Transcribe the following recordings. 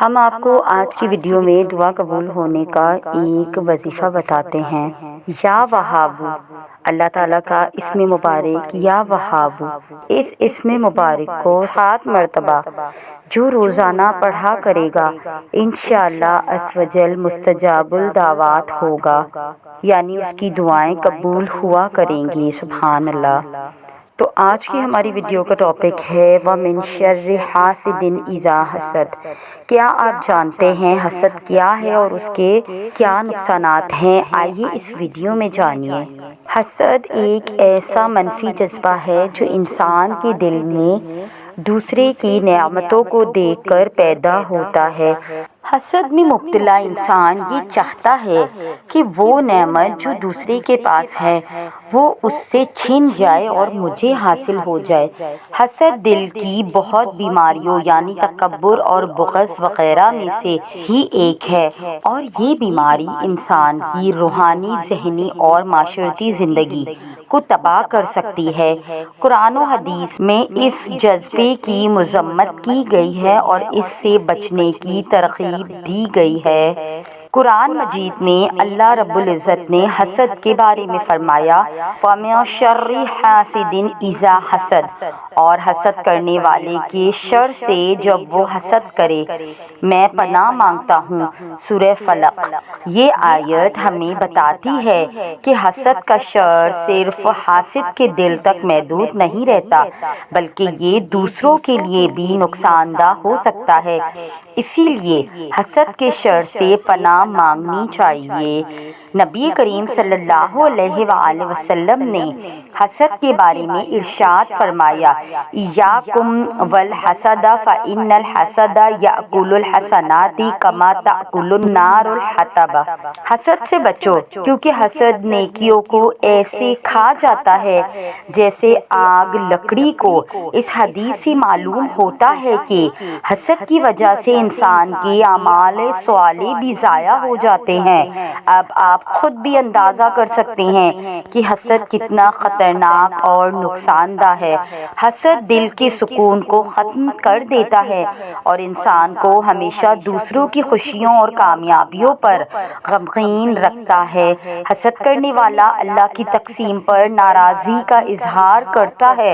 ہم آپ کو آج کی ویڈیو میں دعا قبول ہونے کا ایک وظیفہ بتاتے ہیں۔ یا وہاب، اللہ تعالیٰ کا اسم مبارک یا وہاب، اس اسم مبارک کو 7 مرتبہ جو روزانہ پڑھا کرے گا انشاءاللہ عز و جل مستجاب الدعوات ہوگا، یعنی اس کی دعائیں قبول ہوا کریں گی۔ سبحان اللہ۔ تو آج کی ہماری ویڈیو کا ٹاپک ہے وَمِن شَرِّ حَاسِدٍ إِذَا حَسَدَ۔ کیا آپ جانتے ہیں حسد کیا ہے اور اس کے کیا نقصانات ہیں؟ آئیے اس ویڈیو میں جانیے۔ حسد ایک ایسا منفی جذبہ ہے جو انسان کے دل میں دوسرے کی نعمتوں کو دیکھ کر پیدا ہوتا ہے۔ حسد میں مبتلا انسان یہ چاہتا ہے کہ وہ نعمت جو دوسرے کے پاس ہے وہ اس سے چھن جائے اور مجھے حاصل ہو جائے۔ حسد دل کی بہت بیماریوں یعنی تکبر اور بغض وغیرہ میں سے ہی ایک ہے، اور یہ بیماری انسان کی روحانی، ذہنی اور معاشرتی زندگی کو تباہ کر سکتی ہے۔ قرآن و حدیث میں اس جذبے کی مذمت کی گئی ہے اور اس سے بچنے کی ترغیب دی گئی ہے۔ قرآن مجید میں اللہ رب العزت نے حسد کے بارے میں فرمایا وَمِن شَرِّ حَاسِدٍ إِذَا حَسَدَ، اور حسد کرنے والے کے شر سے جب وہ حسد کرے میں پناہ مانگتا ہوں۔ سورہ فلق۔ یہ آیت ہمیں بتاتی ہے کہ حسد کا شر صرف حاسد کے دل تک محدود نہیں رہتا بلکہ یہ دوسروں کے لیے بھی نقصان دہ ہو سکتا ہے، اسی لیے حسد کے شر سے پناہ مانگنی چاہیے۔ نبی کریم صلی اللہ علیہ وآلہ وسلم نے حسد کے بارے میں ارشاد فرمایا إِيَّاكُمْ وَالْحَسَدَ فَإِنَّ الْحَسَدَ يَأْكُلُ الْحَسَنَاتِ كَمَا تَأْكُلُ النَّارُ الْحَطَبَ۔ حسد سے بچو کیونکہ حسد نیکیوں کو ایسے کھا جاتا ہے جیسے آگ لکڑی کو۔ اس حدیث سے معلوم ہوتا ہے کہ حسد کی وجہ سے انسان کے اعمال صالح بھی ضائع ہو جاتے ہیں۔ اب آپ خود بھی اندازہ کر سکتے ہیں کہ حسد کتنا خطرناک اور نقصان دہ ہے۔ حسد دل کے سکون کو ختم کر دیتا ہے اور انسان کو ہمیشہ دوسروں کی خوشیوں اور کامیابیوں پر غمگین رکھتا ہے۔ حسد کرنے والا اللہ کی تقسیم پر ناراضی کا اظہار کرتا ہے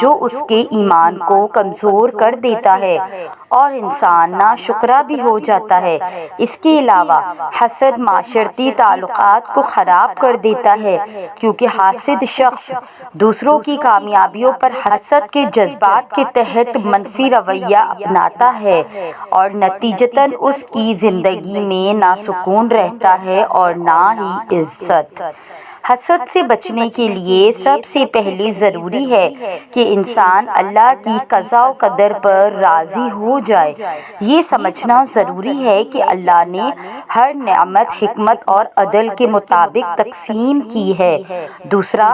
جو اس کے ایمان کو کمزور کر دیتا ہے اور انسان ناشکرا بھی ہو جاتا ہے۔ اس کے علاوہ حسد معاشرتی تعلقات کو خراب کر دیتا ہے کیونکہ حاسد شخص دوسروں کی کامیابیوں پر حسد کے جذبات کے تحت منفی رویہ اپناتا ہے اور نتیجتاً اس کی زندگی میں نہ سکون رہتا ہے اور نہ ہی عزت۔ حسد سے بچنے کے لیے سب سے پہلے ضروری ہے کہ انسان اللہ کی قضاء و قدر پر راضی ہو جائے۔ یہ سمجھنا ضروری ہے کہ اللہ نے ہر نعمت حکمت اور عدل کے مطابق تقسیم کی ہے۔ دوسرا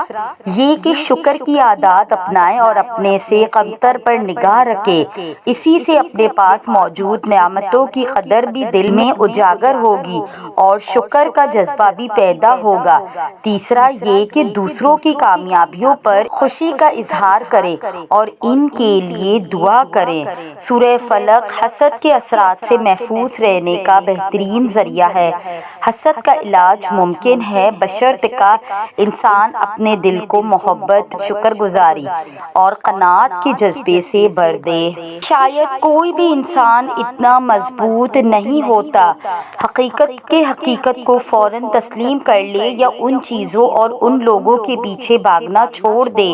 یہ کہ شکر کی عادات اپنائیں اور اپنے سے کمتر پر نگاہ رکھے، اسی سے اپنے پاس موجود نعمتوں کی قدر بھی دل میں اجاگر ہوگی اور شکر کا جذبہ بھی پیدا ہوگا۔ تیسرا یہ کہ دوسروں کی کامیابیوں پر خوشی کا اظہار کرے اور ان کے لیے دعا کریں۔ سورہ فلق حسد کے اثرات سے محفوظ رہنے کا بہترین ذریعہ ہے۔ حسد کا علاج ممکن ہے بشرطیکہ انسان اپنے دل کو محبت، شکر گزاری اور قناعت کے جذبے سے بھر دے۔ شاید کوئی بھی انسان اتنا مضبوط نہیں ہوتا حقیقت کو فوراً تسلیم کر لے یا ان چیزوں اور ان لوگوں کے پیچھے بھاگنا چھوڑ دے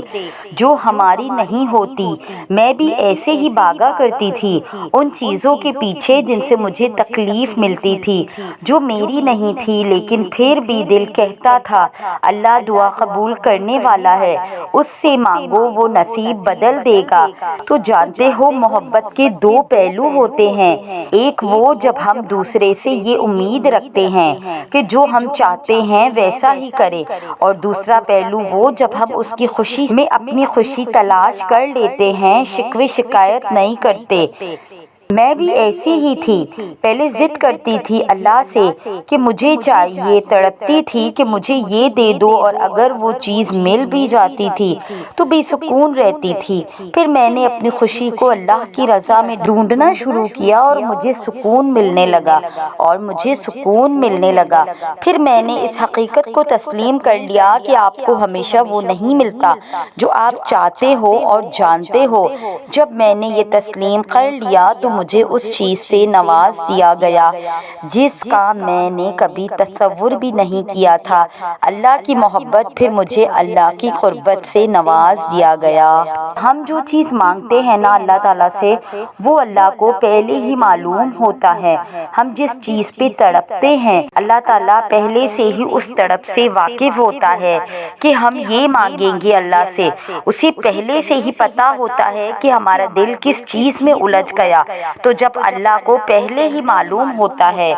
جو ہماری نہیں ہوتی۔ میں بھی ایسے ہی بھاگا کرتی تھی ان چیزوں کے پیچھے جن سے مجھے تکلیف ملتی تھی، جو میری نہیں تھی، لیکن پھر بھی دل کہتا تھا اللہ دعا قبول کرنے والا ہے، اس سے مانگو وہ نصیب بدل دے گا۔ تو جانتے ہو محبت کے 2 پہلو ہوتے ہیں، ایک وہ جب ہم دوسرے سے یہ امید رکھتے ہیں کہ جو ہم چاہتے ہیں ویسا ہی کرے، اور دوسرا پہلو وہ جب ہم اس کی خوشی میں اپنی خوشی تلاش کر لیتے ہیں، شکوے شکایت نہیں کرتے۔ میں بھی ایسی ہی تھی، پہلے ضد کرتی تھی اللہ سے کہ مجھے چاہیے، تڑپتی تھی کہ مجھے یہ دے دو، اور اگر وہ چیز مل بھی جاتی تھی تو بے سکون رہتی تھی۔ پھر میں نے اپنی خوشی کو اللہ کی رضا میں ڈھونڈنا شروع کیا اور مجھے سکون ملنے لگا پھر میں نے اس حقیقت کو تسلیم کر لیا کہ آپ کو ہمیشہ وہ نہیں ملتا جو آپ چاہتے ہو اور جانتے ہو۔ جب میں نے یہ تسلیم کر لیا تو مجھے اس چیز سے نواز دیا گیا جس کا میں نے کبھی تصور بھی نہیں کیا تھا، اللہ کی محبت، پھر مجھے اللہ کی قربت سے نواز دیا گیا۔ ہم جو چیز مانگتے ہیں نا اللہ تعالیٰ سے، وہ اللہ کو پہلے ہی معلوم ہوتا ہے۔ ہم جس چیز پہ تڑپتے ہیں اللہ تعالیٰ پہلے سے ہی اس تڑپ سے واقف ہوتا ہے کہ ہم یہ مانگیں گے اللہ سے، اسے پہلے سے ہی پتہ ہوتا ہے کہ ہمارا دل کس چیز میں الجھ گیا۔ تو جب اللہ کو پہلے ہی معلوم ہوتا ہے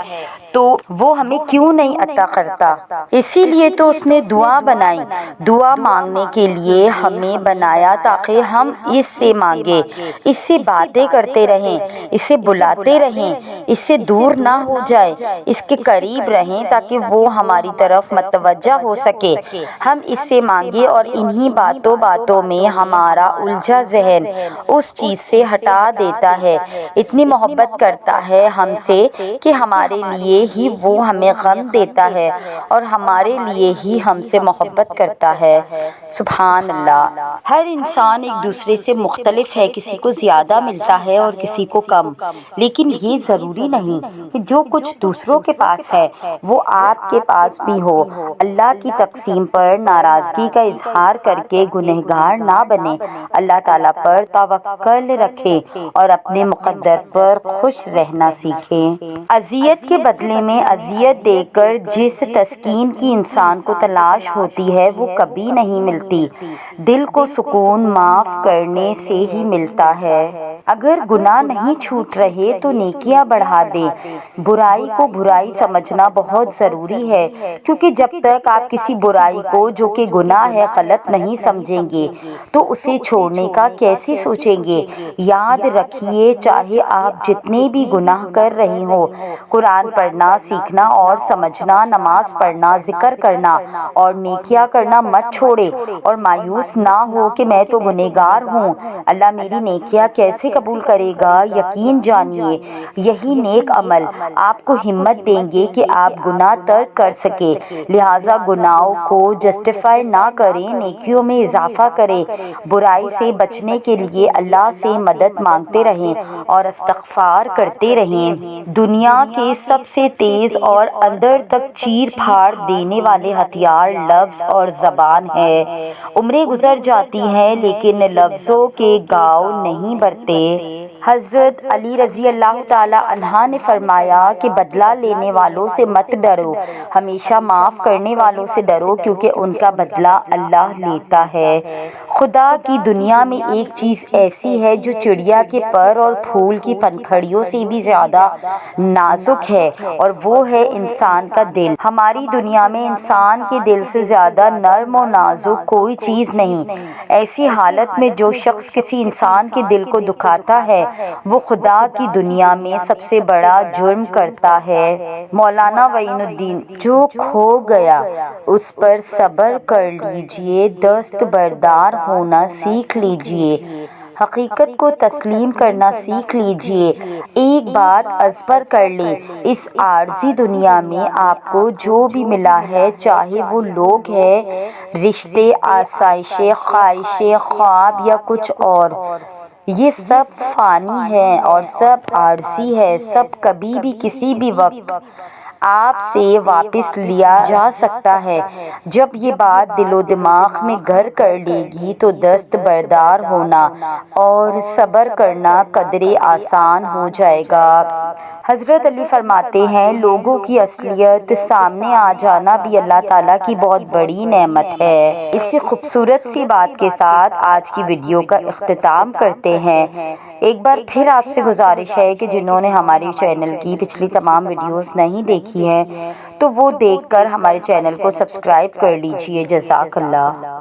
تو وہ ہمیں کیوں نہیں عطا کرتا؟ اسی لیے تو اس نے دعا بنائی، دعا مانگنے کے لیے ہمیں بنایا تاکہ ہم اس سے مانگیں، اس سے باتیں کرتے رہیں، اسے بلاتے رہیں، اس سے دور نہ ہو جائے، اس کے قریب رہیں تاکہ وہ ہماری طرف متوجہ ہو سکے۔ ہم اس سے مانگے اور انہی باتوں میں ہمارا الجھا ذہن اس چیز سے ہٹا دیتا ہے، اتنی محبت کرتا ہے ہم سے کہ ہمارے لیے ہی وہ ہمیں غم دیتا ہے اور ہمارے لیے ہی ہم سے محبت کرتا ہے۔ سبحان اللہ۔ ہر انسان ایک دوسرے سے مختلف ہے، کسی کو زیادہ ملتا ہے اور کسی کو کم، لیکن یہ ضروری نہیں کہ جو کچھ دوسروں کے پاس ہے وہ آپ کے پاس بھی ہو۔ اللہ کی تقسیم پر ناراضگی کا اظہار کر کے گنہگار نہ بنے، اللہ تعالیٰ پر توکل رکھیں اور اپنے مقدر پر خوش رہنا سیکھیں۔ اذیت کے بدلے میں اذیت دے کر جس تسکین کی انسان کو تلاش ہوتی ہے وہ کبھی نہیں ملتی۔ دل کو سکون معاف کرنے سے ہی ملتا ہے۔ اگر گناہ نہیں چھوٹ رہے تو نیکیاں بڑھا دیں۔ برائی کو برائی سمجھنا بہت ضروری ہے، کیونکہ جب تک آپ کسی برائی کو جو کہ گناہ ہے غلط نہیں سمجھیں گے تو اسے چھوڑنے کا کیسے سوچیں گے؟ یاد رکھیے، چاہے آپ جتنے بھی گناہ کر رہے ہوں، قرآن پڑھنا سیکھنا اور سمجھنا، نماز پڑھنا، ذکر کرنا اور نیکیاں کرنا مت چھوڑے اور مایوس نہ ہو کہ میں تو گنہگار ہوں، اللہ میری نیکیاں کیسے قبول کرے گا؟ یقین جانیے یہی نیک عمل آپ کو ہمت دیں گے کہ آپ گناہ ترک کر سکیں، لہٰذا گناہوں کو جسٹیفائی نہ کریں، نیکیوں میں اضافہ کریں، برائی سے بچنے کے لیے اللہ سے مدد مانگتے رہیں اور استغفار کرتے رہیں۔ دنیا کے سب سے تیز اور اندر تک چیر پھاڑ دینے والے ہتھیار لفظ اور زبان ہے۔ عمریں گزر جاتی ہیں لیکن لفظوں کے گاؤ نہیں بھرتے۔ حضرت علی رضی اللہ تعالی عنہ نے فرمایا کہ بدلہ لینے والوں سے مت ڈرو، ہمیشہ معاف کرنے والوں سے ڈرو، کیونکہ ان کا بدلہ اللہ لیتا ہے۔ خدا کی دنیا میں ایک چیز ایسی ہے جو چڑیا کے پر اور پھول کی پنکھڑیوں سے بھی زیادہ نازک ہے، اور وہ ہے انسان کا دل۔ ہماری دنیا میں انسان کے دل سے زیادہ نرم اور نازک کوئی چیز نہیں۔ ایسی حالت میں جو شخص کسی انسان کے دل کو دکھاتا ہے وہ خدا کی دنیا میں سب سے بڑا جرم کرتا ہے۔ مولانا وعین الدین: جو کھو گیا اس پر صبر کر لیجئے، دست بردار ہونا سیکھ لیجئے، حقیقت کو تسلیم کرنا سیکھ لیجئے۔ ایک بات ازبر کر لیں، اس عارضی دنیا میں آپ کو جو بھی ملا ہے، چاہے وہ لوگ ہیں، رشتے، آسائشیں، خواہشیں، خواب یا کچھ اور، یہ سب فانی ہے اور سب عارضی ہے، سب کبھی بھی کسی بھی وقت آپ سے واپس لیا جا سکتا ہے۔ جب یہ بات دل و دماغ میں گھر کر لے گی تو دست بردار ہونا اور صبر کرنا قدرے آسان ہو جائے گا۔ حضرت علی فرماتے ہیں، لوگوں کی اصلیت سامنے آ جانا بھی اللہ تعالیٰ کی بہت بڑی نعمت ہے۔ اسی خوبصورت سی بات کے ساتھ آج کی ویڈیو کا اختتام کرتے ہیں۔ ایک بار پھر آپ سے گزارش ہے کہ جنہوں نے ہمارے چینل کی پچھلی تمام ویڈیوز نہیں دیکھی ہیں تو وہ دیکھ کر ہمارے چینل کو سبسکرائب کر لیجئے۔ جزاک اللہ۔